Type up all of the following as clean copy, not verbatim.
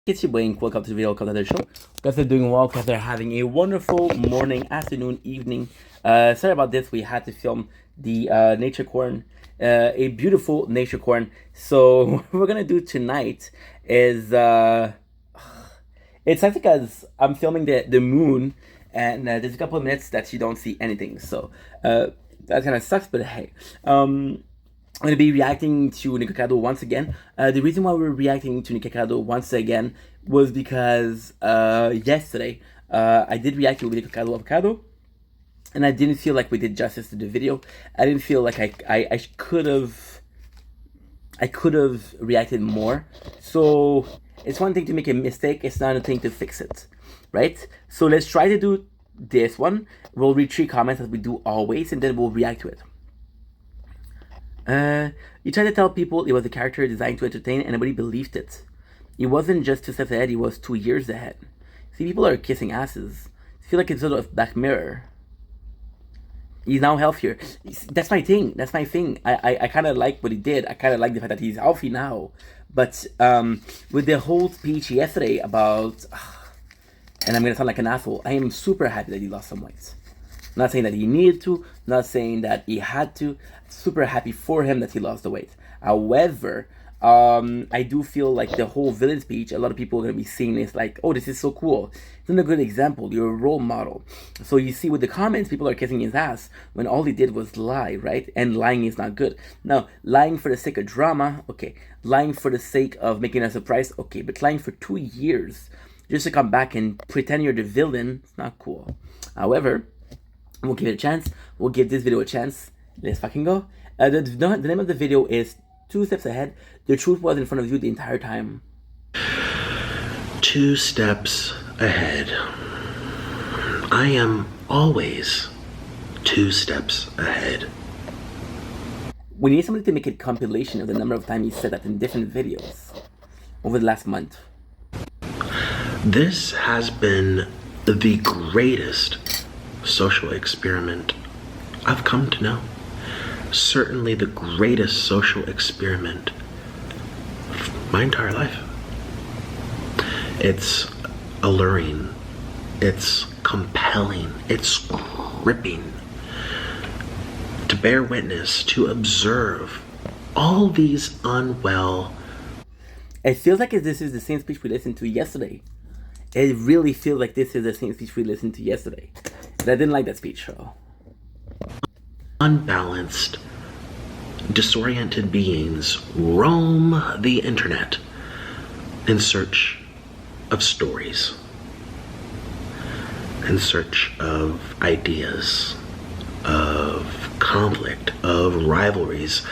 It's your boy Ink. Welcome to the video called Another Show. Guys are doing well, guys are having a wonderful morning, afternoon, evening. Sorry about this, we had to film the nature corn, a beautiful nature corn. So what we're gonna do tonight is it's nice because I'm filming the moon, and there's a couple of minutes that you don't see anything. So that kind of sucks, but hey. I'm going to be reacting to Nikocado once again. The reason why we're reacting to Nikocado once again was because yesterday I did react to Nikocado Avocado, and I didn't feel like we did justice to the video. I didn't feel like I could have reacted more. So it's one thing to make a mistake, it's not a thing to fix it, right? So let's try to do this one. We'll read 3 comments as we do always, and then we'll react to it. You tried to tell people it was a character designed to entertain, and nobody believed it. He wasn't just 2 steps ahead, he was 2 years ahead. See, people are kissing asses. I feel like it's sort of Black Mirror. He's now healthier. That's my thing. That's my thing. I kind of like what he did. I kind of like the fact that he's healthy now. But with the whole speech yesterday about... and I'm going to sound like an asshole. I am super happy that he lost some weight. Not saying that he needed to, not saying that he had to. Super happy for him that he lost the weight. However, I do feel like the whole villain speech, a lot of people are going to be seeing this like, oh, this is so cool. It's not a good example. You're a role model. So you see with the comments, people are kissing his ass when all he did was lie, right? And lying is not good. Now, lying for the sake of drama, okay. Lying for the sake of making a surprise, okay. But lying for 2 years just to come back and pretend you're the villain, it's not cool. However, we'll give it a chance. We'll give this video a chance. Let's fucking go. The name of the video is 2 Steps Ahead. The truth was in front of you the entire time. 2 steps ahead. I am always 2 steps ahead. We need somebody to make a compilation of the number of times he said that in different videos over the last month. This has been the greatest social experiment I've come to know. Certainly the greatest social experiment of my entire life. It's alluring, it's compelling, it's gripping to bear witness, to observe all these unwell. It feels like this is the same speech we listened to yesterday. It really feels like this is the same speech we listened to yesterday. But I didn't like that speech, so. Unbalanced, disoriented beings roam the internet in search of stories, in search of ideas, of conflict, of rivalries,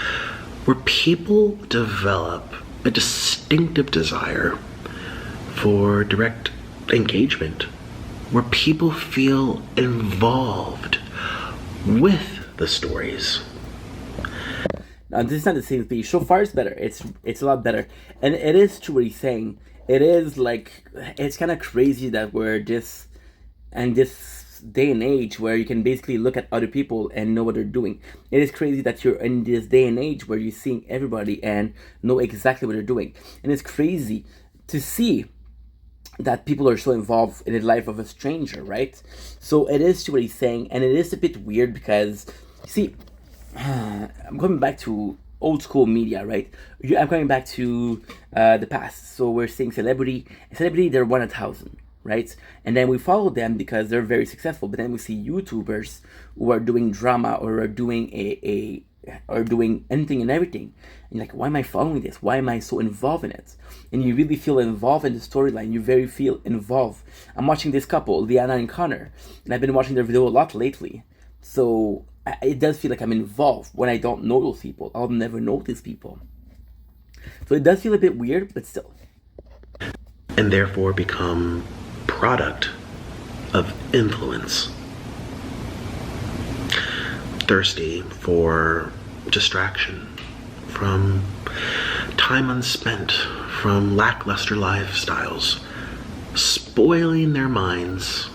where people develop a distinctive desire for direct engagement, where people feel involved with the stories. Now, this is not the same speech. So far, it's better. It's a lot better, and it is true what he's saying. It is like, it's kind of crazy that we're this day and age where you can basically look at other people and know what they're doing. It is crazy that you're in this day and age where you're seeing everybody and know exactly what they're doing, and it's crazy to see that people are so involved in the life of a stranger, right? So it is true what he's saying, and it is a bit weird because, see, I'm going back to old school media, right? I'm going back to the past. So we're seeing celebrity, they're 1 in 1,000, right? And then we follow them because they're very successful. But then we see YouTubers who are doing drama or are doing or doing anything and everything. And you're like, why am I following this? Why am I so involved in it? And you really feel involved in the storyline. You very feel involved. I'm watching this couple, Liana and Connor, and I've been watching their video a lot lately. So it does feel like I'm involved when I don't know those people. I'll never know these people. So it does feel a bit weird, but still. And therefore become product of influence. Thirsty for distraction, from time unspent, from lackluster lifestyles, spoiling their minds.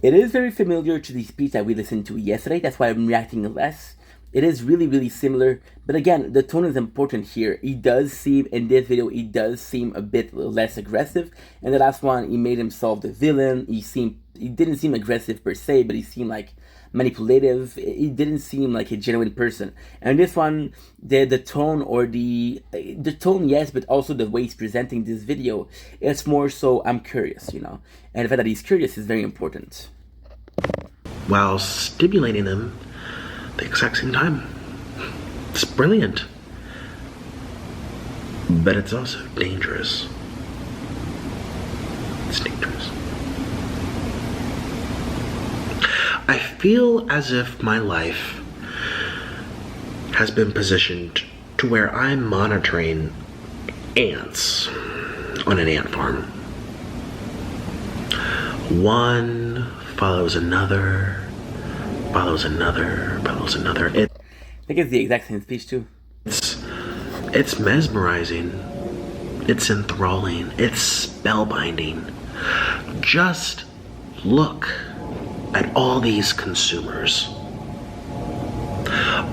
It is very familiar to the speech that we listened to yesterday. That's why I'm reacting less. It is really, really similar. But again, the tone is important here. He does seem, in this video, he does seem a bit less aggressive. In the last one, he made himself the villain. He didn't seem aggressive per se, but he seemed like manipulative. He didn't seem like a genuine person. And this one, the tone, or the tone, yes, but also the way he's presenting this video, it's more so, I'm curious, you know. And the fact that he's curious is very important. While stimulating them at the exact same time. It's brilliant. But it's also dangerous. It's dangerous. I feel as if my life has been positioned to where I'm monitoring ants on an ant farm. One follows another, follows another, follows another. I think it's the exact same speech too. It's mesmerizing. It's enthralling. It's spellbinding. Just look at all these consumers.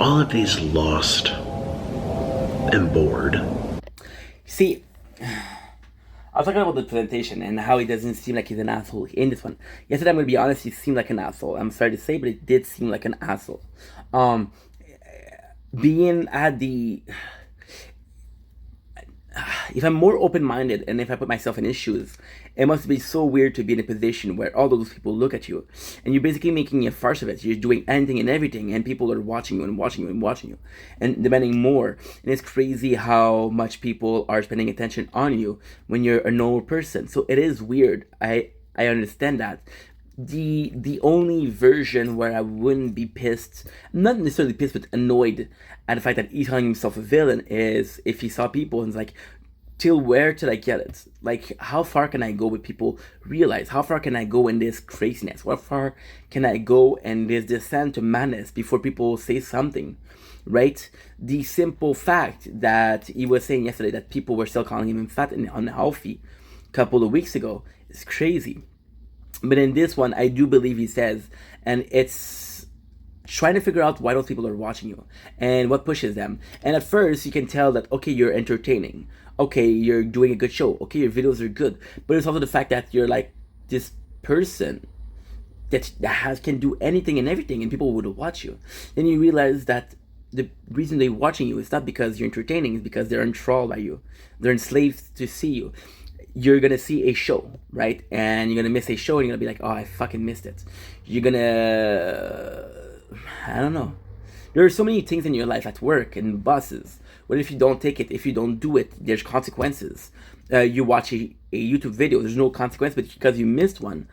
All of these lost and bored. See, I was talking about the presentation and how he doesn't seem like he's an asshole in this one. Yesterday, I'm gonna be honest, he seemed like an asshole. I'm sorry to say, but it did seem like an asshole. Being at the... If I'm more open-minded and if I put myself in his shoes, it must be so weird to be in a position where all those people look at you and you're basically making a farce of it. You're doing anything and everything and people are watching you and watching you and watching you and demanding more. And it's crazy how much people are spending attention on you when you're a normal person. So it is weird. I understand that. The only version where I wouldn't be pissed, not necessarily pissed, but annoyed at the fact that he's calling himself a villain, is if he saw people and it's like, till where did I get it? Like, how far can I go with people realize? How far can I go in this craziness? How far can I go in this descent to madness before people say something, right? The simple fact that he was saying yesterday that people were still calling him fat and unhealthy a couple of weeks ago is crazy. But in this one, I do believe he says, and it's trying to figure out why those people are watching you and what pushes them. And at first, you can tell that, okay, you're entertaining. Okay, you're doing a good show. Okay, your videos are good. But it's also the fact that you're like this person that can do anything and everything and people would watch you. Then you realize that the reason they're watching you is not because you're entertaining, it's because they're enthralled by you. They're enslaved to see you. You're gonna see a show, right? And you're gonna miss a show and you're gonna be like, oh, I fucking missed it. You're gonna... I don't know. There are so many things in your life at work and buses. What if you don't take it? If you don't do it, there's consequences. You watch a YouTube video, there's no consequence, but because you missed one.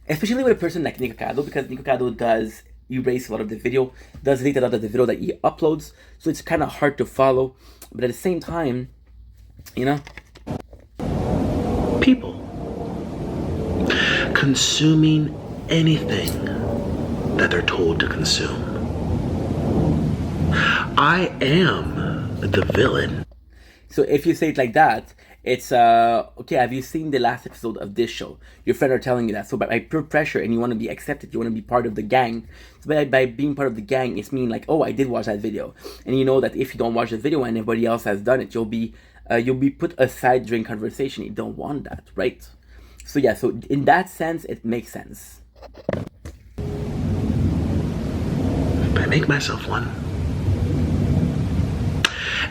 Especially with a person like Nikocado, because Nikocado does erase a lot of the video, does delete a lot of the video that he uploads, so it's kind of hard to follow. But at the same time, you know... People consuming anything that they're told to consume. I am the villain. So if you say it like that, it's okay, have you seen the last episode of this show? Your friends are telling you that. So by peer pressure and you want to be accepted, you want to be part of the gang. So by being part of the gang, it's mean like, oh, I did watch that video. And you know that if you don't watch the video and everybody else has done it, you'll be put aside during conversation. You don't want that, right? So yeah, so in that sense, it makes sense. I make myself one.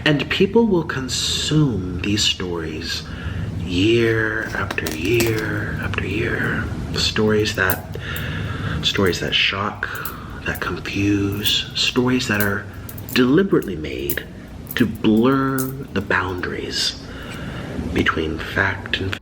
And people will consume these stories year after year after year. Stories that shock, that confuse, stories that are deliberately made to blur the boundaries between fact and...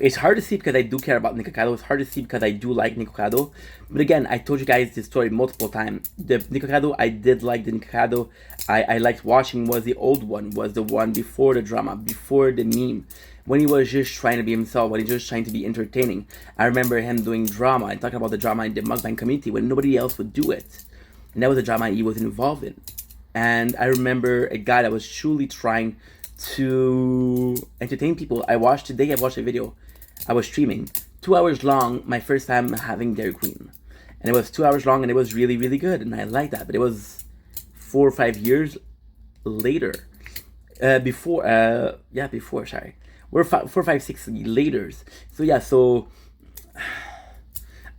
It's hard to see because I do care about Nikocado. It's hard to see because I do like Nikocado. But again, I told you guys this story multiple times. The Nikocado, I did like the Nikocado I liked watching was the old one, was the one before the drama, before the meme. When he was just trying to be himself, when he was just trying to be entertaining. I remember him doing drama and talking about the drama in the mukbang community when nobody else would do it. And that was the drama he was involved in. And I remember a guy that was truly trying to entertain people. I watched a video. I was streaming 2 hours long, my first time having Dairy Queen. and it was 2 hours long, and it was really, really good, and I liked that. But it was 4 or 5 years later, before, sorry, we're 4, 5, 6 later. So yeah, so,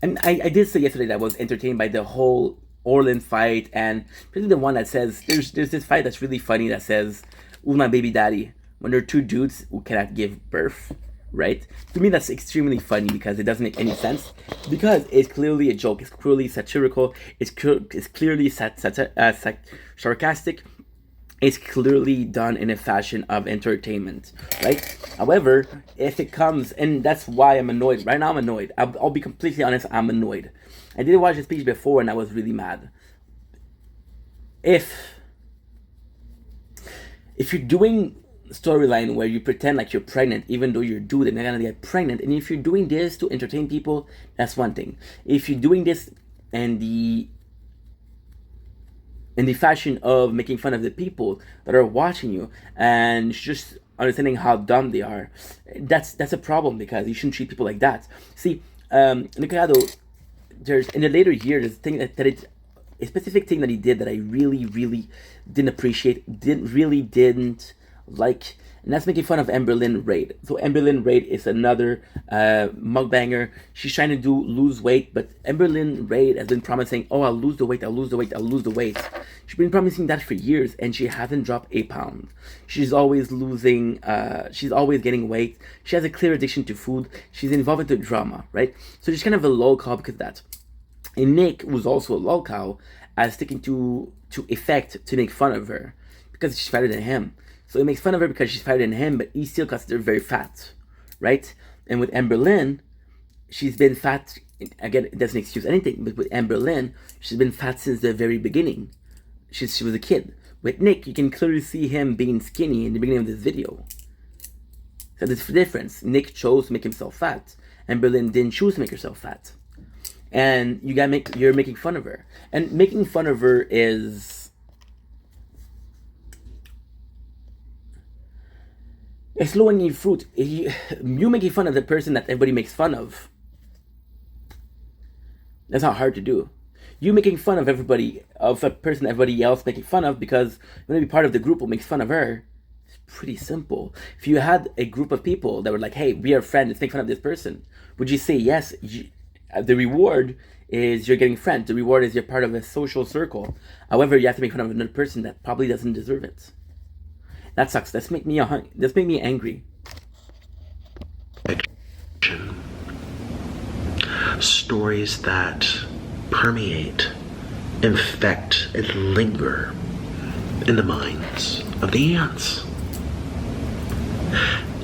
and I did say yesterday that I was entertained by the whole Orlin fight, and really the one that says there's this fight that's really funny that says, "Who's my baby daddy?" When there are two dudes who cannot give birth, right? To me, that's extremely funny because it doesn't make any sense. Because it's clearly a joke. It's clearly satirical. It's clearly sarcastic. It's clearly done in a fashion of entertainment, right? However, if it comes, and that's why I'm annoyed. Right now, I'm annoyed. I'll be completely honest. I'm annoyed. I did watch the speech before, and I was really mad. If you're doing storyline where you pretend like you're pregnant even though you're dude and you're gonna get pregnant, and if you're doing this to entertain people, that's one thing. If you're doing this and the fashion of making fun of the people that are watching you and just understanding how dumb they are, that's a problem, because you shouldn't treat people like that. See, Nicaragua, there's in the later years, there's a thing that a specific thing that he did that I really, really didn't appreciate, didn't like, and that's making fun of Amberlynn Reid. So Amberlynn Reid is another mukbanger. She's trying to lose weight, but Amberlynn Reid has been promising, "Oh, I'll lose the weight, I'll lose the weight, I'll lose the weight." She's been promising that for years, and she hasn't dropped a pound. She's always losing. She's always getting weight. She has a clear addiction to food. She's involved into drama, right? So she's kind of a lol cow because of that. And Nick, who's also a lol cow, is sticking to effect to make fun of her because she's fatter than him. So he makes fun of her because she's fatter than him, but he still considers her very fat, right? And with Amberlynn, she's been fat. Again, it doesn't excuse anything, but with Amberlynn, she's been fat since the very beginning. She was a kid. With Nick, you can clearly see him being skinny in the beginning of this video. So there's a difference. Nick chose to make himself fat. Amberlynn didn't choose to make herself fat. And you're making fun of her. And making fun of her is... it's low-hanging fruit. You making fun of the person that everybody makes fun of, that's not hard to do. You making fun of everybody, of a person everybody else making fun of because you want to be part of the group who makes fun of her, it's pretty simple. If you had a group of people that were like, "Hey, we are friends, let's make fun of this person," would you say yes? The reward is you're getting friends. The reward is you're part of a social circle. However, you have to make fun of another person that probably doesn't deserve it. That sucks. That's make me angry. Stories that permeate, infect, and linger in the minds of the ants.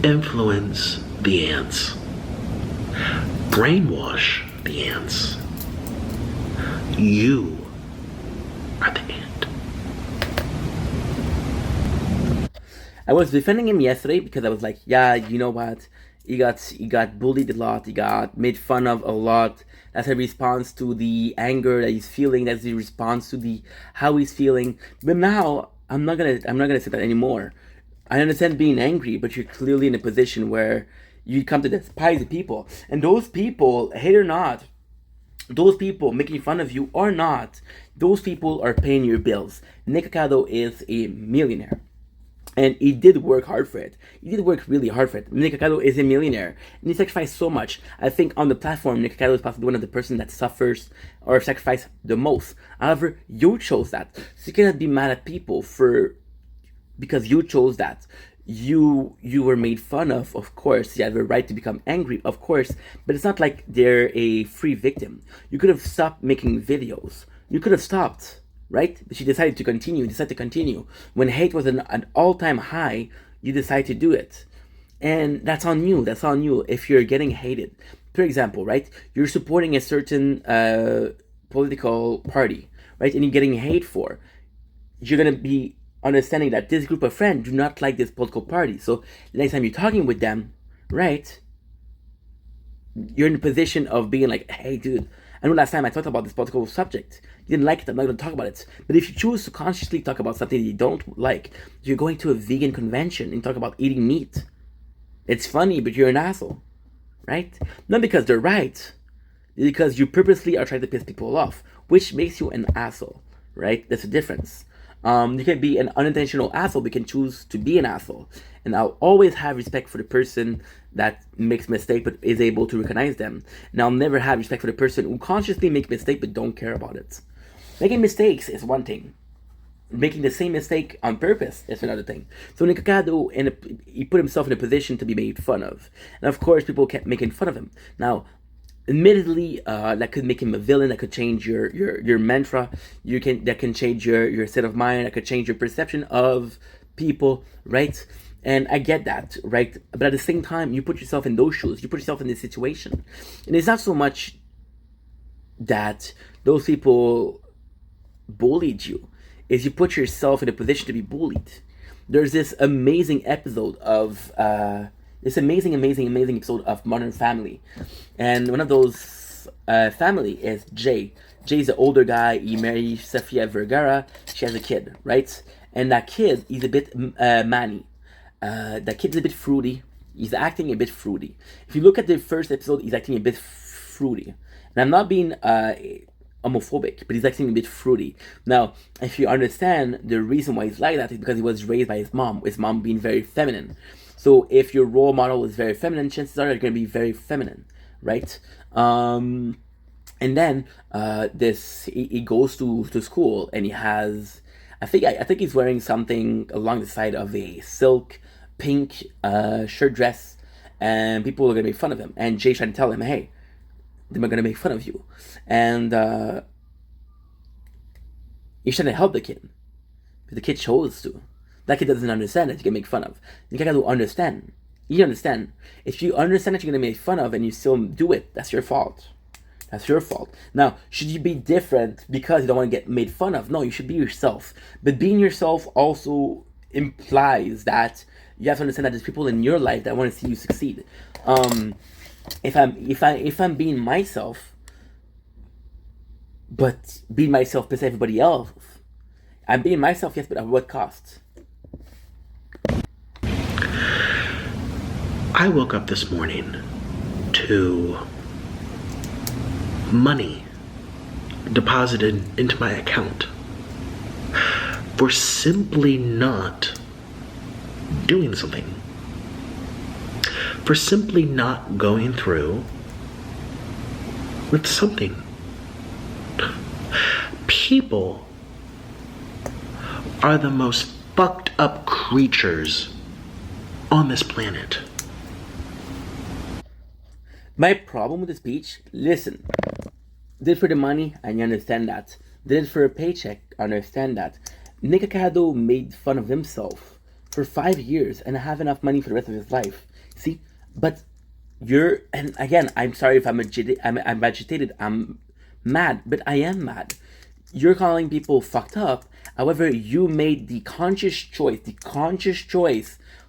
Influence the ants. Brainwash the ants. You are the ant. I was defending him yesterday because I was like, yeah, you know what? He got bullied a lot. He got made fun of a lot. That's a response to the anger that he's feeling. That's the response to how he's feeling. But now I'm not gonna say that anymore. I understand being angry, but you're clearly in a position where you come to despise the people, and those people, hate or not, those people making fun of you or not, those people are paying your bills. Nick Cado is a millionaire. And he did work hard for it. He did work really hard for it. Nick Cado is a millionaire. And he sacrificed so much. I think on the platform, Nick Cado is possibly one of the person that suffers or sacrifices the most. However, you chose that. So you cannot be mad at people because you chose that. You were made fun of course. You have a right to become angry, of course. But it's not like they're a free victim. You could have stopped making videos. You could have stopped. Right? But she decided to continue. When hate was an all-time high, you decide to do it. And that's on you. That's on you if you're getting hated. For example, right? You're supporting a certain political party, right? And you're getting hate for. You're going to be understanding that this group of friends do not like this political party. So the next time you're talking with them, right? You're in a position of being like, "Hey, dude, I know last time I talked about this political subject. You didn't like it, I'm not going to talk about it." But if you choose to consciously talk about something that you don't like, you're going to a vegan convention and talk about eating meat. It's funny, but you're an asshole, right? Not because they're right, because you purposely are trying to piss people off, which makes you an asshole, right? That's the difference. You can be an unintentional asshole, but you can choose to be an asshole. And I'll always have respect for the person that makes mistake but is able to recognize them. And I'll never have respect for the person who consciously make mistake but don't care about it. Making mistakes is one thing. Making the same mistake on purpose is another thing. So Nikocado, he put himself in a position to be made fun of. And of course, people kept making fun of him. Now, admittedly, that could make him a villain. That could change your mantra. That can change your state of mind. That could change your perception of people, right? And I get that, right? But at the same time, you put yourself in those shoes. You put yourself in this situation, and it's not so much that those people bullied you, is you put yourself in a position to be bullied. There's this amazing episode of this amazing episode of Modern Family, and one of those family is Jay. Jay's the older guy. He marries Sofia Vergara. She has a kid, right? And that kid is a bit manny. That kid's a bit fruity. He's acting a bit fruity. If you look at the first episode, he's acting a bit fruity. And I'm not being homophobic, but he's acting a bit fruity. Now, if you understand the reason why he's like that, is because he was raised by his mom being very feminine. So if your role model is very feminine, chances are you're going to be very feminine, right? And then he goes to school, and he has, I think he's wearing something along the side of a silk pink shirt dress, and people are going to make fun of him. And Jay's trying to tell him, hey, they're going to make fun of you. And he's trying to help the kid, but the kid chose to. That kid doesn't understand that you can make fun of. You gotta understand. You understand. If you understand that you're gonna make fun of and you still do it, that's your fault. That's your fault. Now, should you be different because you don't want to get made fun of? No, you should be yourself. But being yourself also implies that you have to understand that there's people in your life that want to see you succeed. If I'm being myself, but being myself pisses everybody else, I'm being myself, yes, but at what cost? I woke up this morning to money deposited into my account for simply not doing something, for simply not going through with something. People are the most fucked up creatures on this planet. My problem with the speech, listen, did it for the money, and you understand that. Did it for a paycheck, I understand that. Nikocado made fun of himself for 5 years and have enough money for the rest of his life. See? But and again, I'm sorry if I'm agitated, I'm mad, but I am mad. You're calling people fucked up. However, you made the conscious choice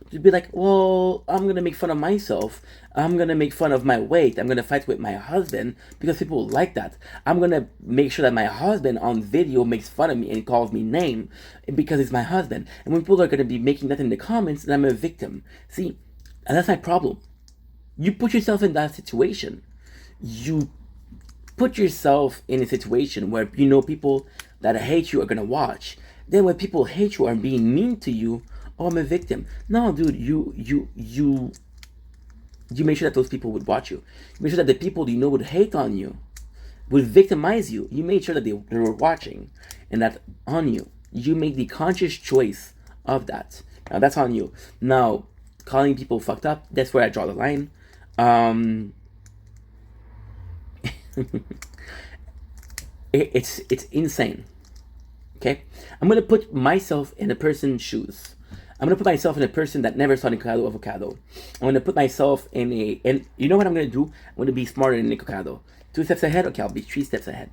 to be like, well, I'm going to make fun of myself. I'm going to make fun of my weight. I'm going to fight with my husband because people like that. I'm going to make sure that my husband on video makes fun of me and calls me name because it's my husband. And when people are going to be making that in the comments, then I'm a victim. See, and that's my problem. You put yourself in that situation. You put yourself in a situation where you know people that hate you are going to watch. Then when people hate you or are being mean to you, oh, I'm a victim. No, dude, you make sure that those people would watch you. You make sure that the people you know would hate on you, would victimize you. You made sure that they were watching and that on you. You made the conscious choice of that. Now, that's on you. Now, calling people fucked up, that's where I draw the line. It's insane. Okay? I'm going to put myself in a person's shoes. I'm going to put myself in a person that never saw Nikocado avocado. I'm going to put myself and you know what I'm going to do? I'm going to be smarter than Nikocado. 2 steps ahead? Okay, I'll be 3 steps ahead.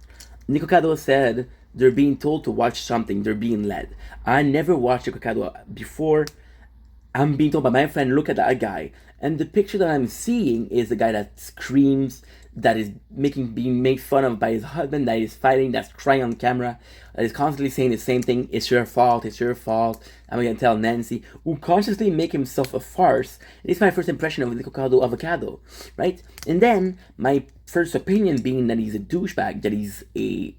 Nikocado said they're being told to watch something. They're being led. I never watched Nikocado before. I'm being told by my friend, look at that guy. And the picture that I'm seeing is the guy that screams, that is being made fun of by his husband, that is fighting, that's crying on camera, that is constantly saying the same thing, it's your fault, I'm gonna tell Nancy, who consciously make himself a farce. It's my first impression of Nico Avocado, right? And then my first opinion being that he's a douchebag, that he's a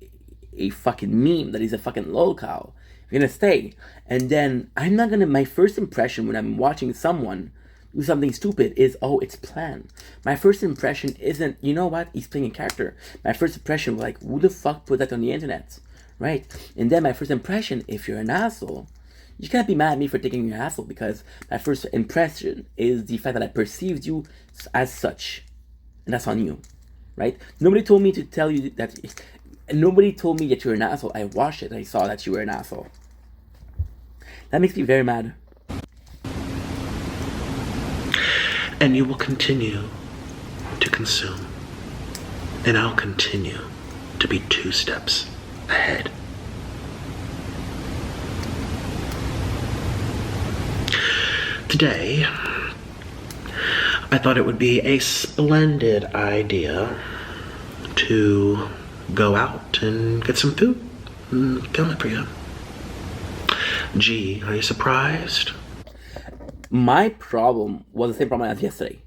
fucking meme, that he's a fucking lolcow. You're gonna stay. And then my first impression when I'm watching someone do something stupid is, oh, it's planned. My first impression isn't, you know what, he's playing a character. My first impression was like, who the fuck put that on the internet? Right? And then my first impression, if you're an asshole, you can't be mad at me for thinking you're an asshole, because my first impression is the fact that I perceived you as such. And that's on you. Right? Nobody told me that you're an asshole. I watched it and I saw that you were an asshole. That makes me very mad. And you will continue to consume. And I'll continue to be 2 steps ahead. Today, I thought it would be a splendid idea to go out and get some food and film it for you. Gee, are you surprised? My problem was the same problem as yesterday.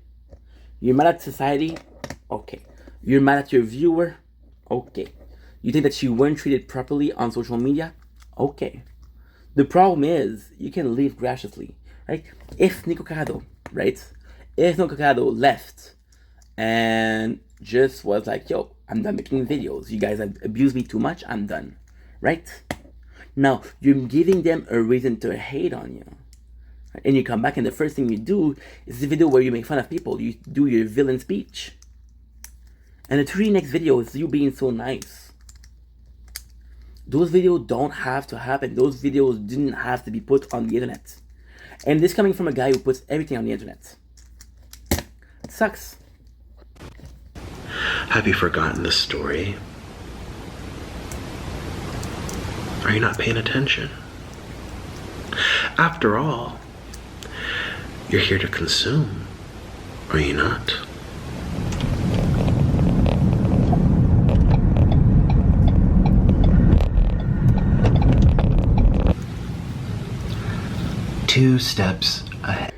You're mad at society? Okay. You're mad at your viewer? Okay. You think that you weren't treated properly on social media? Okay. The problem is, you can leave graciously, right? If Nico Cado left and just was like, yo, I'm done making videos. You guys have abused me too much. I'm done, right? Now, you're giving them a reason to hate on you. And you come back and the first thing you do is the video where you make fun of people. You do your villain speech. And the 3 next video is you being so nice. Those videos don't have to happen. Those videos didn't have to be put on the internet. And this coming from a guy who puts everything on the internet. It sucks. Have you forgotten the story? Are you not paying attention? After all, you're here to consume, are you not? Two steps ahead.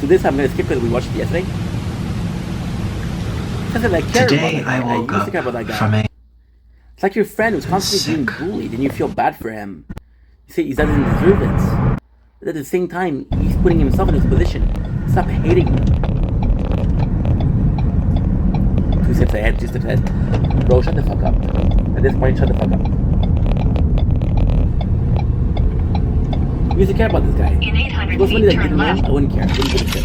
So this I'm gonna skip because we watched it yesterday. Today I woke up from a... It's like your friend who's constantly being bullied and you feel bad for him. You say he doesn't deserve it. But at the same time, he's putting himself in his position. Stop hating him. 2 steps ahead, 2 steps ahead. Bro, shut the fuck up. At this point, shut the fuck up. You used to care about this guy. If it was somebody that didn't win, I wouldn't care. I wouldn't give a shit.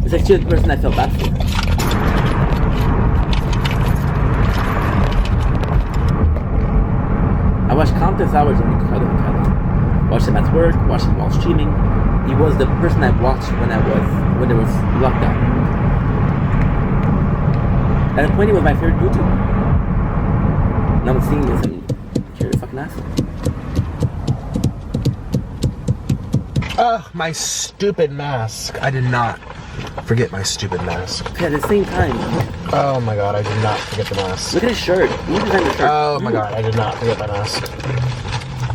It's actually the person I felt bad for. I watched countless hours of Nico Avocado. Watched him at work, watched him while streaming. He was the person I watched when there was lockdown. At a point, he was my favorite YouTuber. Now I'm seeing this and you're a fucking asshole. My stupid mask. I did not forget my stupid mask. Okay, at the same time. Oh my god, I did not forget the mask. Look at his shirt. Who designed the shirt? Oh my god, I did not forget my mask.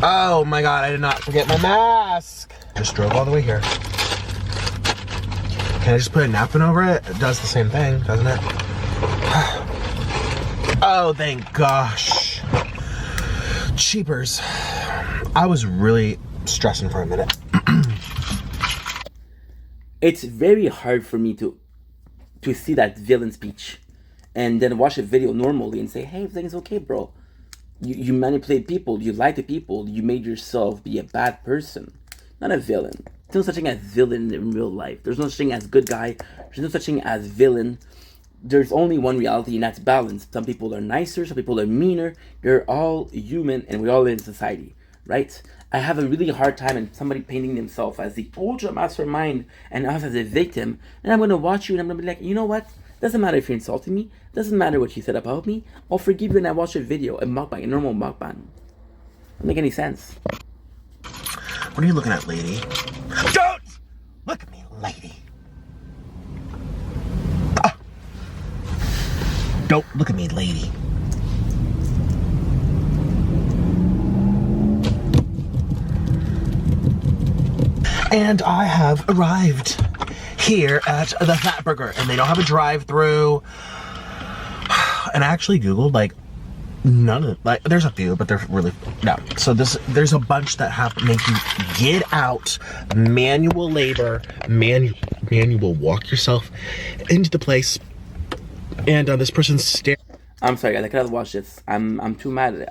Oh my god, I did not forget my mask. Just drove all the way here. Can I just put a napkin over it? It does the same thing, doesn't it? Oh, thank gosh. Cheapers. I was really stressing for a minute. It's very hard for me to see that villain speech and then watch a video normally and say, hey, everything's okay, bro. You manipulate people, you lie to people, you made yourself be a bad person, not a villain. There's no such thing as villain in real life. There's no such thing as good guy. There's no such thing as villain. There's only one reality, and that's balance. Some people are nicer, some people are meaner. They're all human, and we all live in society, right? I have a really hard time in somebody painting themselves as the ultra mastermind and us as a victim. And I'm going to watch you and I'm going to be like, you know what? Doesn't matter if you're insulting me. Doesn't matter what you said about me. I'll forgive you when I watch a video, a mukbang, a normal mukbang. Doesn't make any sense. What are you looking at, lady? Don't look at me, lady. Don't look at me, lady. And I have arrived here at the Fat Burger, and they don't have a drive-through. And I actually Googled, like, none of, like, there's a few, but they're really, no. So there's a bunch that have make you get out, manual labor, manual walk yourself into the place. And this person's staring. I'm sorry, guys. I cannot watch this. I'm too mad.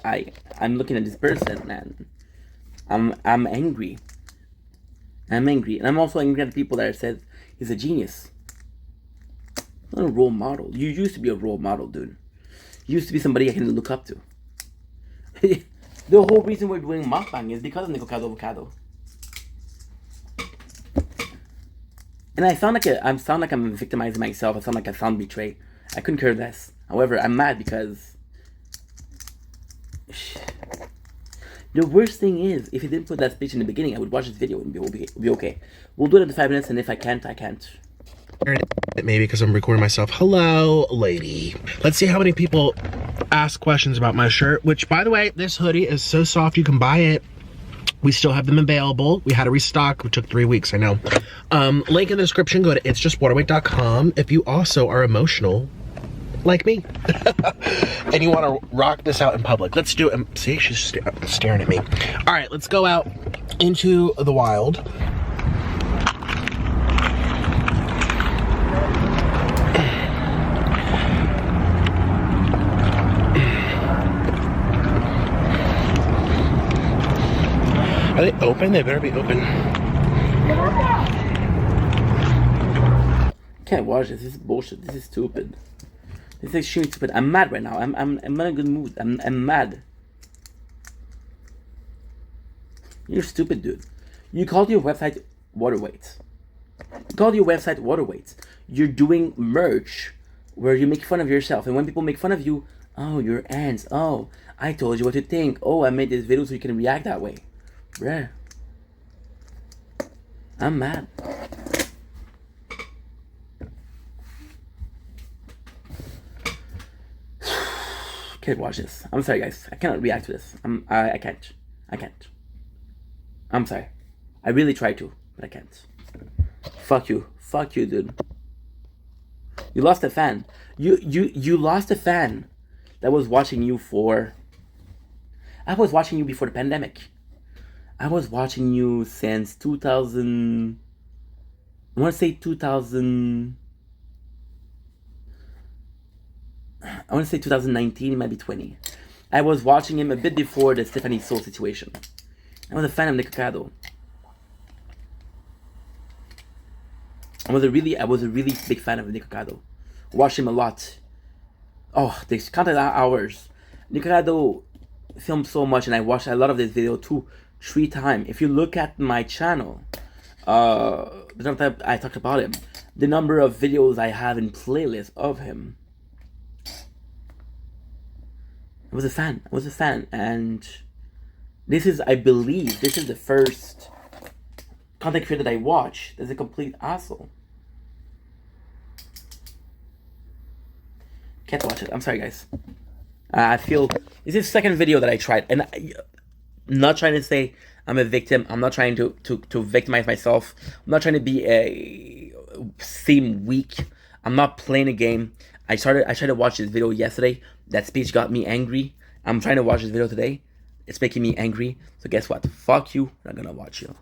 I'm looking at this person, and I'm angry. I'm angry, and I'm also angry at the people that said he's a genius. Not a role model. You used to be a role model, dude. You used to be somebody I can look up to. The whole reason we're doing mukbang is because of Nikocado Avocado. And I sound like I'm victimizing myself. I sound like I sound betrayed. I couldn't care less. However, I'm mad because the worst thing is, if you didn't put that speech in the beginning, I would watch this video and be okay. We'll do it in 5 minutes, and if I can't, I can't. Maybe because I'm recording myself. Hello, lady. Let's see how many people ask questions about my shirt, which, by the way, this hoodie is so soft you can buy it. We still have them available. We had to restock. It took 3 weeks, I know. Link in the description. Go to itsjustwaterweight.com if you also are emotional like me and you want to rock this out in public. Let's do it. See, she's staring at me. All right, let's go out into the wild. Are they open? They better be open. Can't watch this. This is bullshit. This is stupid. This is extremely stupid. I'm mad right now. I'm in a good mood. I'm mad. You're stupid, dude. You called your website Waterweight. You called your website Waterweight. You're doing merch where you make fun of yourself, and when people make fun of you, oh, your ants. Oh, I told you what to think. Oh, I made this video so you can react that way. Bruh. I'm mad. Can't watch this. I'm sorry, guys. I cannot react to this. I can't. I can't. I'm sorry. I really try to, but I can't. Fuck you. Fuck you, dude. You lost a fan. You lost a fan that was watching you for... I was watching you before the pandemic. I was watching you since 2000... I want to say 2000... I want to say 2019, it might be 20. I was watching him a bit before the Stephanie Soul situation. I was a fan of Nikocado. I was a really big fan of Nikocado. Watched him a lot. Oh, they counted hours. Nikocado filmed so much, and I watched a lot of this video 2-3 times. If you look at my channel, the time I talked about him, the number of videos I have in playlists of him. I was a fan, and this is, I believe, this is the first content creator that I watch that's a complete asshole. Can't watch it. I'm sorry, guys. I feel this is the second video that I tried, and I'm not trying to say I'm a victim. I'm not trying to victimize myself. I'm not trying to seem weak. I'm not playing a game. I tried to watch this video yesterday. That speech got me angry. I'm trying to watch this video today. It's making me angry. So guess what? Fuck you. I'm not gonna watch you.